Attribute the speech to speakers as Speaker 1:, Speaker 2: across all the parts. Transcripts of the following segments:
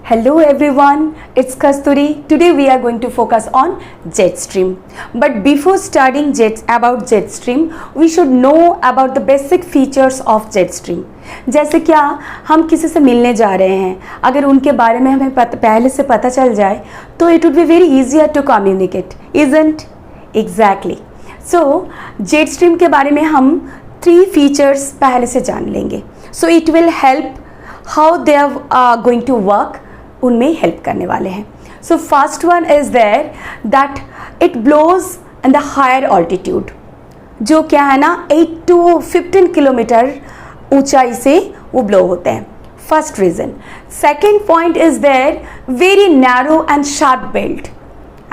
Speaker 1: Hello everyone, it's Kasturi. Today we are going to focus on jet stream. But before studying about jet stream, we should know about the basic features of jet stream. जैसे क्या हम किसी से मिलने जा रहे हैं, अगर उनके बारे में हमें पहले से पता चल जाए तो it would be very easier to communicate, isn't? Exactly. So jet stream के बारे में हम 3 features पहले से जान लेंगे. So it will help how they are going to work. उनमें हेल्प करने वाले हैं. So first one is there that it blows in the higher altitude. जो क्या है ना 8 to 15 किलोमीटर ऊंचाई से वो ब्लो होते हैं. First reason. Second point is there very narrow and sharp belt.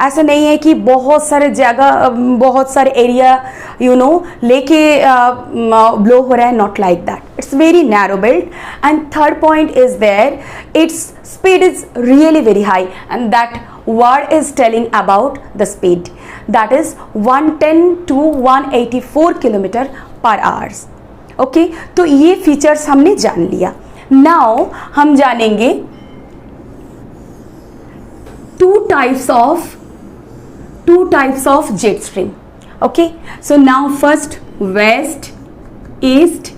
Speaker 1: ऐसा नहीं है कि बहुत सारे जगह बहुत सारे एरिया लेके ब्लो हो रहा है. Not like that. It's very narrow belt. And third point is there it's speed is really very high, and that word is telling about the speed, that is 110 to 184 kilometer per hours. Okay, तो ये features हमने जान लिया. Now हम जानेंगे two types of jet stream. Okay, so now first west, east,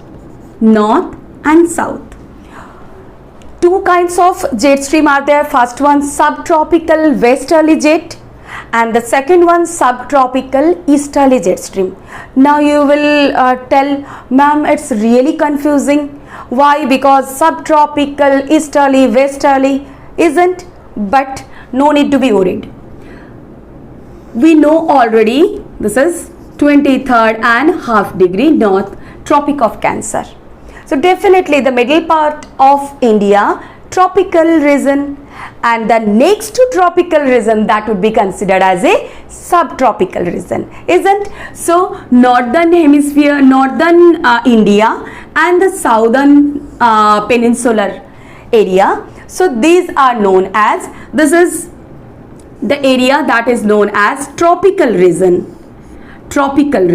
Speaker 1: north and south. Two kinds of jet stream are there. First one subtropical westerly jet and the second one subtropical easterly jet stream. Now you will tell, ma'am, it's really confusing. Why? Because subtropical, easterly, westerly isn't, but no need to be worried. We know already this is 23rd and half degree north Tropic of Cancer. So definitely the middle part of India, tropical region, and the next to tropical region that would be considered as a subtropical region, isn't? So northern hemisphere, northern India and the southern peninsular area. So these are known as, this is the area that is known as tropical region, tropical.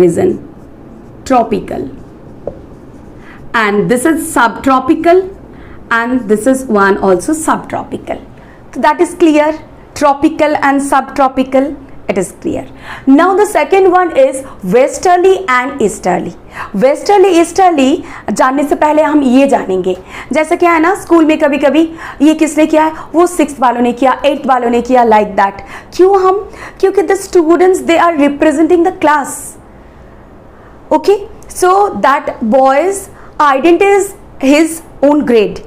Speaker 1: And this is subtropical and this is one also subtropical. So that is clear. Tropical and subtropical, it is clear. Now the second one is westerly and easterly. Westerly easterly जानने से पहले हम ये जानेंगे, जैसे क्या है ना स्कूल में कभी कभी ये किसने किया है, वो 6th वालों ने किया, 8th वालों ने किया, like that. क्योंकि the students they are representing the class. Okay, so that boys identifies his own grade.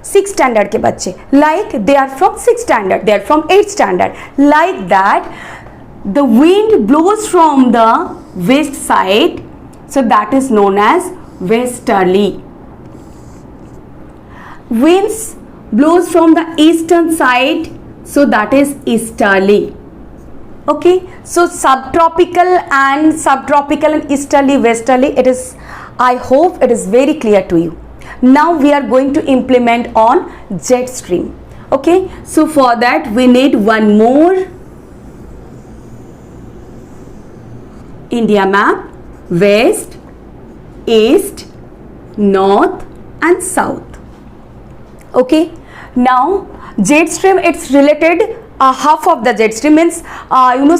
Speaker 1: 6th standard के बच्चे, like they are from 6th standard, they are from 8th standard, like that. The wind blows from the west side, so that is known as westerly. Winds blows from the eastern side, so that is easterly. Okay, so subtropical and easterly, westerly, it is, I hope it is very clear to you. Now we are going to implement on jet stream. Okay, so for that we need one more India map: west, east, north and south. Okay, now jet stream, it's related. Half of the jet stream means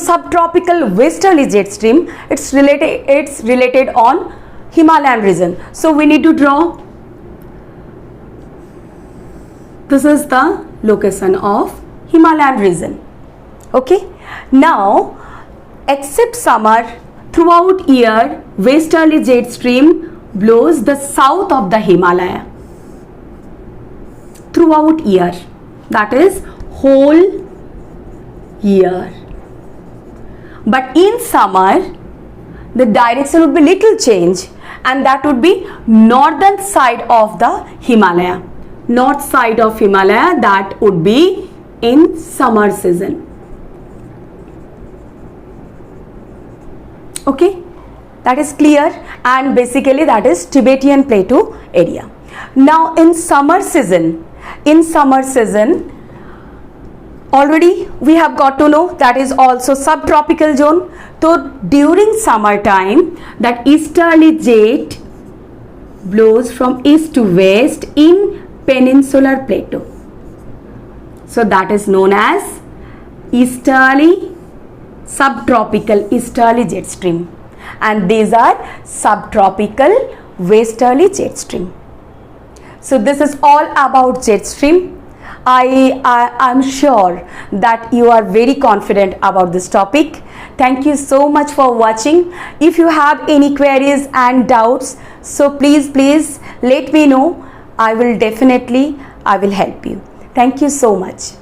Speaker 1: subtropical westerly jet stream, it's related on Himalayan region. So we need to draw, this is the location of Himalayan region. Okay, now except summer, throughout year westerly jet stream blows the south of the Himalaya. Throughout year, that is whole year. But in summer the direction would be little change, and that would be northern side of the Himalaya. North side of Himalaya, that would be in summer season. Okay, that is clear. And basically that is Tibetan Plateau area. Now in summer season already we have got to know that is also subtropical zone. So during summer time that easterly jet blows from east to west in peninsular plateau. So that is known as easterly, subtropical easterly jet stream, and these are subtropical westerly jet stream. So this is all about jet stream. I'm sure that you are very confident about this topic. Thank you so much for watching. If you have any queries and doubts, so please let me know. I will help you. Thank you so much.